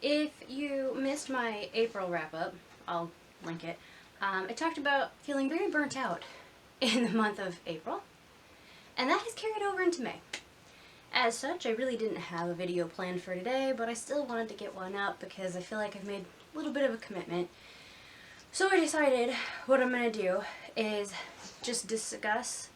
If you missed my April wrap-up, I'll link it. I talked about feeling very burnt out in the month of April, and that has carried over into May. As such, I really didn't have a video planned for today, but I still wanted to get one up because I feel like I've made a little bit of a commitment. So I decided what I'm going to do is just discuss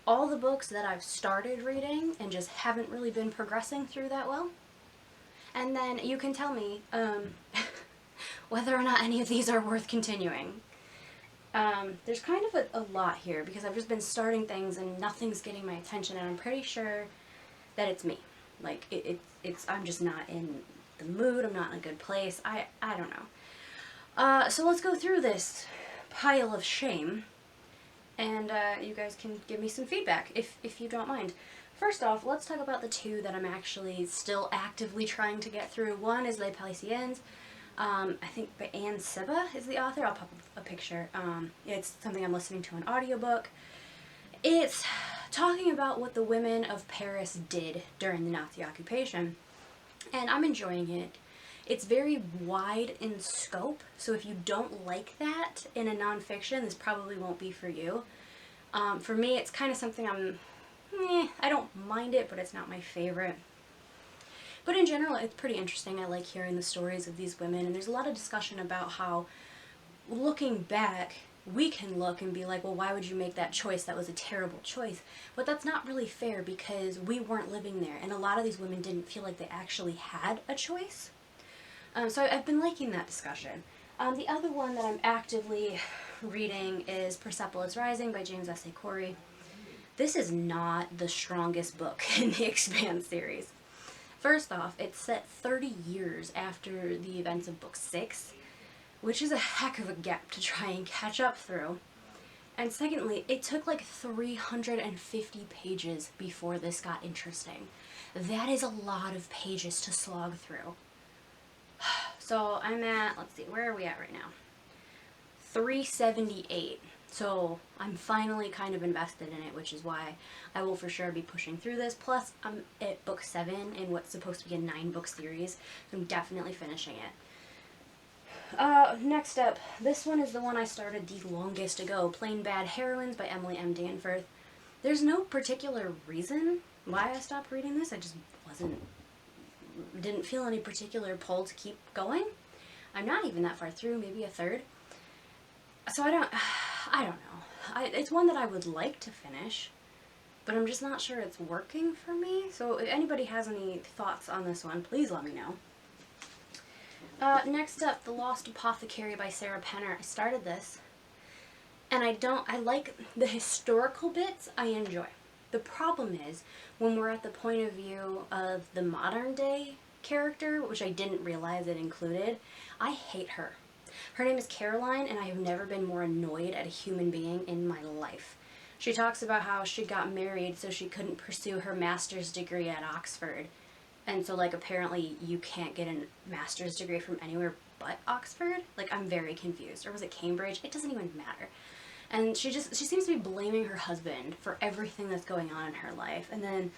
all the books that I've started reading and just haven't really been progressing through that well. And then you can tell me whether or not any of these are worth continuing. There's kind of a lot here because I've just been starting things and nothing's getting my attention, and I'm pretty sure that it's me. Like, I'm just not in the mood, I'm not in a good place, I don't know. So let's go through this pile of shame, and you guys can give me some feedback if you don't mind. First off, let's talk about the two that I'm actually still actively trying to get through. One is Les Parisiennes. I think by Sebba is the author. I'll pop up a picture. It's something I'm listening to an audiobook. It's talking about what the women of Paris did during the Nazi occupation, and I'm enjoying it. It's very wide in scope, so if you don't like that in a nonfiction, this probably won't be for you. For me, it's kind of something I don't mind it, but it's not my favorite. But in general, it's pretty interesting. I like hearing the stories of these women, and there's a lot of discussion about how, looking back, we can look and be like, well, why would you make that choice? That was a terrible choice. But that's not really fair because we weren't living there, and a lot of these women didn't feel like they actually had a choice. So I've been liking that discussion. The other one that I'm actively reading is Persepolis Rising by James S. A. Corey. This is not the strongest book in the Expanse series. First off, it's set 30 years after the events of book 6, which is a heck of a gap to try and catch up through. And secondly, it took like 350 pages before this got interesting. That is a lot of pages to slog through. So I'm at, let's see, where are we at right now? 378. So I'm finally kind of invested in it, which is why I will for sure be pushing through this. Plus, I'm at book 7 in what's supposed to be a 9-book series, so I'm definitely finishing it. Next up, this one is the one I started the longest ago, Plain Bad Heroines by Emily M. Danforth. There's no particular reason why I stopped reading this. I just didn't feel any particular pull to keep going. I'm not even that far through, maybe a third. So I don't know. It's one that I would like to finish, but I'm just not sure it's working for me. So if anybody has any thoughts on this one, please let me know. Next up, The Lost Apothecary by Sarah Penner. I started this, and I like the historical bits, I enjoy. The problem is, when we're at the point of view of the modern day character, which I didn't realize it included, I hate her. Her name is Caroline, and I have never been more annoyed at a human being in my life. She talks about how she got married so she couldn't pursue her master's degree at Oxford. And so, like, apparently you can't get a master's degree from anywhere but Oxford? Like, I'm very confused. Or was it Cambridge? It doesn't even matter. And she seems to be blaming her husband for everything that's going on in her life. And then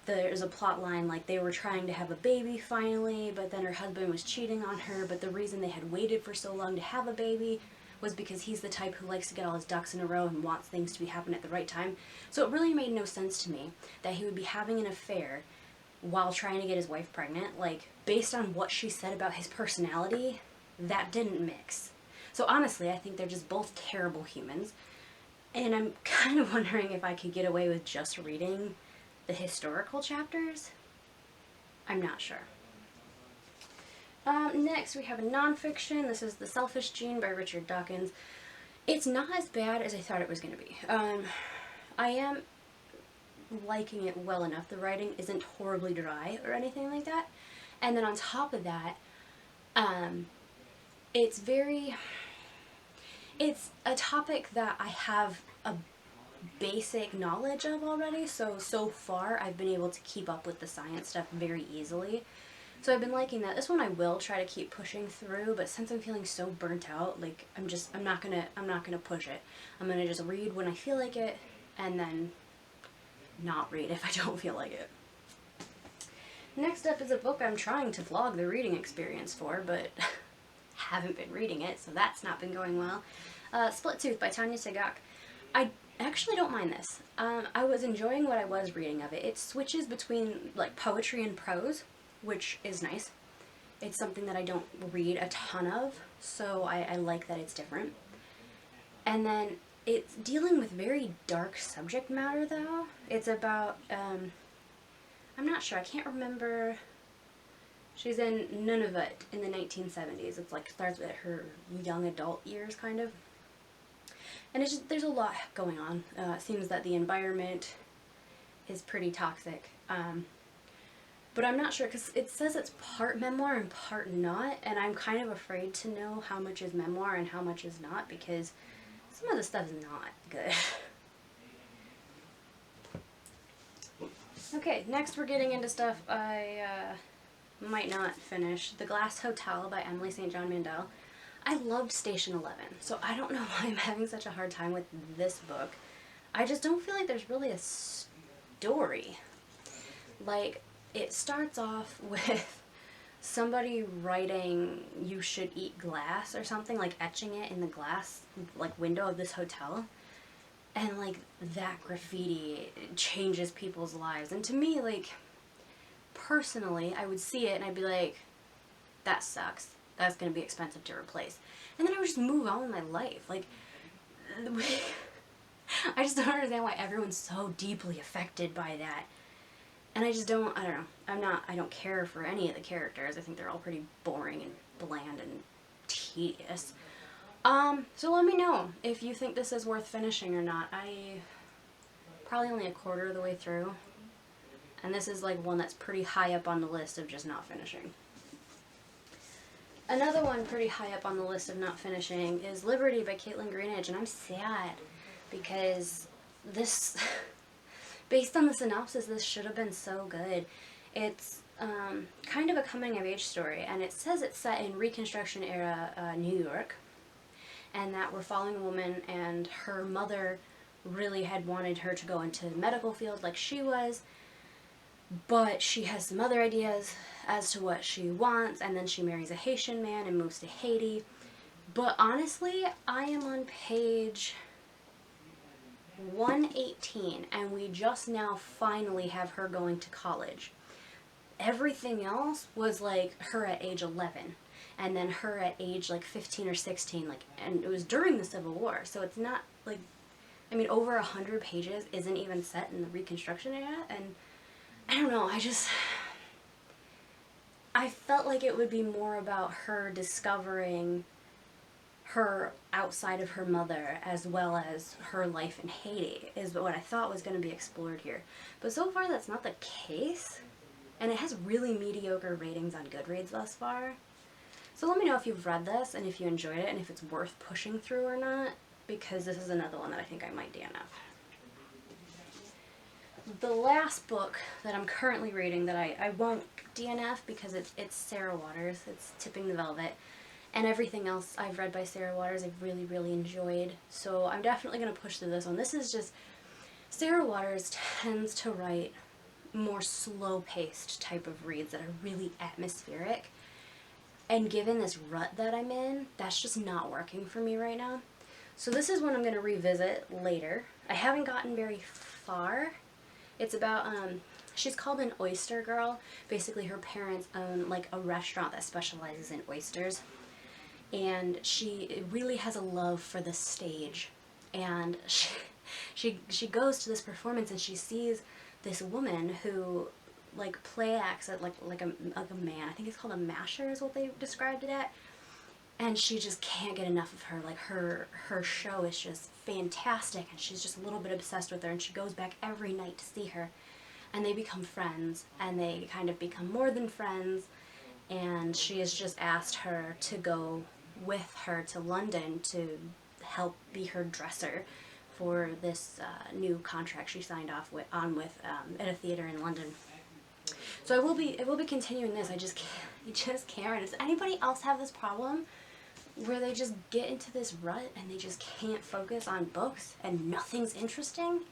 there's a plot line like they were trying to have a baby finally, but then her husband was cheating on her, but the reason they had waited for so long to have a baby was because he's the type who likes to get all his ducks in a row and wants things to be happening at the right time. So it really made no sense to me that he would be having an affair while trying to get his wife pregnant. Like, based on what she said about his personality, that didn't mix. So honestly, I think they're just both terrible humans, and I'm kind of wondering if I could get away with just reading the historical chapters. I'm not sure. Next, we have a nonfiction. This is The Selfish Gene by Richard Dawkins. It's not as bad as I thought it was going to be. I am liking it well enough. The writing isn't horribly dry or anything like that. And then on top of that, it's a topic that I have a basic knowledge of already, so far I've been able to keep up with the science stuff very easily. So I've been liking that. This one I will try to keep pushing through, but since I'm feeling so burnt out, like, I'm not gonna push it. I'm gonna just read when I feel like it, and then not read if I don't feel like it. Next up is a book I'm trying to vlog the reading experience for, but haven't been reading it, so that's not been going well. Split Tooth by Tanya Tagaq. I actually don't mind this. I was enjoying what I was reading of it. It switches between like poetry and prose, which is nice. It's something that I don't read a ton of, so I like that it's different. And then it's dealing with very dark subject matter, though. It's about, I'm not sure, I can't remember. She's in Nunavut in the 1970s. It's like, starts with her young adult years, kind of. And it's just, there's a lot going on. It seems that the environment is pretty toxic. But I'm not sure, because it says it's part memoir and part not, and I'm kind of afraid to know how much is memoir and how much is not, because some of the stuff is not good. Okay, next we're getting into stuff I might not finish. The Glass Hotel by Emily St. John Mandel. I loved Station 11, so I don't know why I'm having such a hard time with this book. I just don't feel like there's really a story. Like, it starts off with somebody writing "you should eat glass" or something, like etching it in the glass like window of this hotel, and like that graffiti changes people's lives. And to me, like, personally, I would see it and I'd be like, that sucks, that's gonna be expensive to replace, and then I would just move on with my life. Like, I just don't understand why everyone's so deeply affected by that. And I just don't, I don't know, I don't care for any of the characters. I think they're all pretty boring and bland and tedious. So let me know if you think this is worth finishing or not. I probably only a quarter of the way through. And this is like one that's pretty high up on the list of just not finishing. Another one pretty high up on the list of not finishing is Libertie by Kaitlyn Greenidge, and I'm sad because this... Based on the synopsis, this should have been so good. It's kind of a coming-of-age story, and it says it's set in Reconstruction era New York, and that we're following a woman, and her mother really had wanted her to go into the medical field like she was, but she has some other ideas as to what she wants, and then she marries a Haitian man and moves to Haiti. But honestly, I am on page 118, and we just now finally have her going to college. Everything else was like her at age 11, and then her at age like 15 or 16, like, and it was during the Civil War, so it's not like, I mean, over 100 pages isn't even set in the Reconstruction era, and I don't know, I felt like it would be more about her discovering her outside of her mother, as well as her life in Haiti, is what I thought was going to be explored here. But so far that's not the case, and it has really mediocre ratings on Goodreads thus far. So let me know if you've read this, and if you enjoyed it, and if it's worth pushing through or not, because this is another one that I think I might DNF. The last book that I'm currently reading that I won't DNF because it's Sarah Waters, it's Tipping the Velvet. And everything else I've read by Sarah Waters I've really, really enjoyed. So I'm definitely going to push through this one. This is just... Sarah Waters tends to write more slow-paced type of reads that are really atmospheric. And given this rut that I'm in, that's just not working for me right now. So this is one I'm going to revisit later. I haven't gotten very far. It's about... she's called an oyster girl. Basically her parents own like a restaurant that specializes in oysters. And she really has a love for the stage, and she goes to this performance and she sees this woman who like play acts at like a man. I think it's called a masher is what they described it at, and she just can't get enough of her. Like her show is just fantastic, and she's just a little bit obsessed with her, and she goes back every night to see her, and they become friends, and they kind of become more than friends, and she has just asked her to go with her to London to help be her dresser for this new contract she signed off with at a theater in London. So I will be continuing this. I just can't. Does anybody else have this problem where they just get into this rut and they just can't focus on books and nothing's interesting?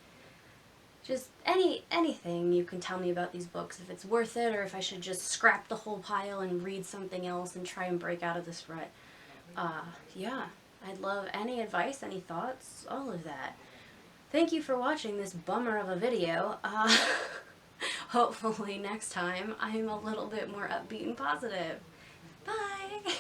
just anything you can tell me about these books, if it's worth it or if I should just scrap the whole pile and read something else and try and break out of this rut. Yeah, I'd love any advice, any thoughts, all of that. Thank you for watching this bummer of a video. Hopefully next time I'm a little bit more upbeat and positive. Bye!